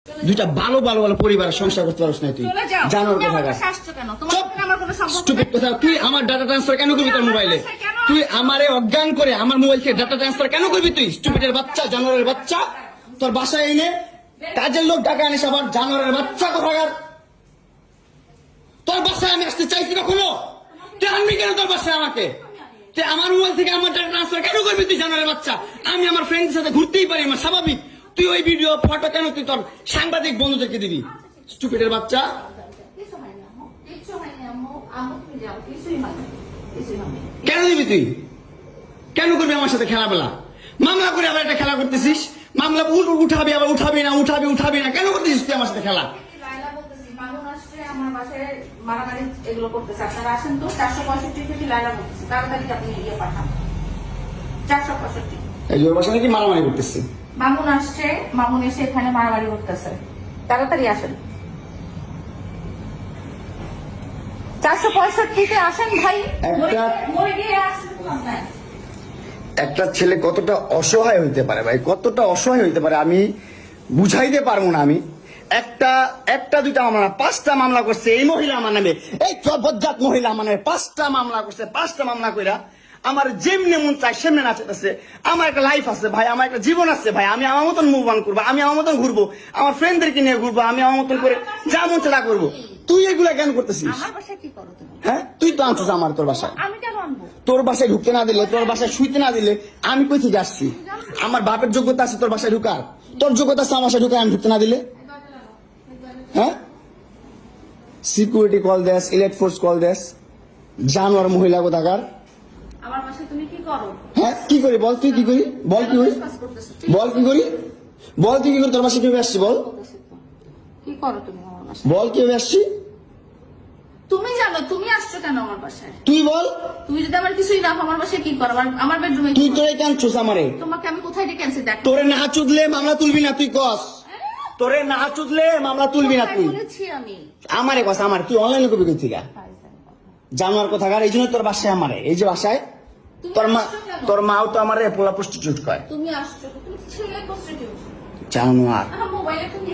দুইটা ভালো ভালো ভালো পরিবারের সংসার করতে পারছ না তুই জানোর কথা তুই আমার ডাটা ট্রান্সফার কেন করবি তোর মোবাইলে তুই আমারে অজ্ঞান করে আমার মোবাইল থেকে ডাটা ট্রান্সফার কেন করবি তুই স্টুপিডের বাচ্চা জানোয়ারের বাচ্চা তোর বাসায় এনে কাজের লোক টাকা আনিস আবার জানোয়ারের বাচ্চা কোথাকার তোর বাসায় আমি আসতে চাইছি কখনো তুই আনবি কেন তোর বাসায় আমাকে তুই আমার মোবাইল থেকে আমার ডাটা ট্রান্সফার কেন করবি তুই জানোয়ারের বাচ্চা আমি আমার ফ্রেন্ডের সাথে ঘুরতেই পারি আমার স্বাভাবিক তুই ওই ভিডিও ফটো কেন তুই তোর সাংবাদিক বন্ধুদেরকে দিবি স্টুপিডের বাচ্চা কেন দিবি তুই কেন করবি আমার সাথে খেলাবেলা মামলা করে আবার একটা খেলা করতেছিস মামলা উঠাবি আবার উঠাবি না কেন করতেছিস তুই আমার সাথে খেলা নাকি মারামারি করতেছি মামুন আসছে মামুন এসে এখানে মারামারি করতেছে তাড়াতাড়ি আসেন 465-তে আসেন ভাই একটা ছেলে কতটা অসহায় হইতে পারে ভাই কতটা অসহায় হইতে পারে আমি বুঝাইতে পারবো না আমি একটা দুইটা মামলা না 5টা মামলা করছে এই মহিলা আমার নামে এই বজ্জাত মহিলা আমার নামে 5টা মামলা করছে 5টা মামলা কইরা আমার যেমনি মন চাই সেমনি নাচতেছে আমার একটা লাইফ আছে ভাই আমার একটা জীবন আছে ভাই আমি আমার মতন মুভ অন করবো আমি আমার মতন ঘুরবো আমার ফ্রেন্ডদেরকে নিয়ে ঘুরবো আমি আমার মতন করে যা মন সেটা করবো তুই এগুলা কেন করতেছিস হ্যাঁ তুই তো আনছিস আমার তোর বাসায় তোর বাসায় ঢুকতে না দিলে তোর বাসায় শুইতে না দিলে আমি কই থেকে আসছি আমার বাপের যোগ্যতা আছে তোর বাসায় ঢুকার তোর যোগ্যতা আছে আমার বাসায় ঢুকার আমি ঢুকতে না দিলে হ্যাঁ সিকিউরিটি কল দেস ইলেক্ট ফোর্স কল দেস জানোয়ার মহিলা কোথাকার আমার বাসায় তুমি কি করো হ্যাঁ কি করি বল তুই কি করি বল কি করি বল কি করি বল তুই কি করি তোর বাসায় কিভাবে আসছি বল কি করো তুমি আমার বাসায় বল কিভাবে আসছি তুমি জানো তুমি আসছো কেন আমার বাসায় তুই বল তুমি যদি আমার কিছুই না আমার বাসায় কি করো আমার বেডরুমে তুই তোরে কেন চুস আমারে তোমাকে আমি কোথায় ডেকে আনছি দেখ তোরে না চুদলে মামলা তুলবি না তুই কস তোরে না চুদলে মামলা তুলবি না তুই বলেছি আমি আমারে কস আমার তুই অনলাইনে কবি কই থেকে জানোয়ার কোথাকার এই জন্য তোর বাসায় আমারে এই যে বাসায় তোর মাও তো আমারে পোলা প্রস্টিটিউট কয় তুমি আসছো তুমি ছেলে প্রস্টিটিউট জানোয়ার মোবাইলে তুমি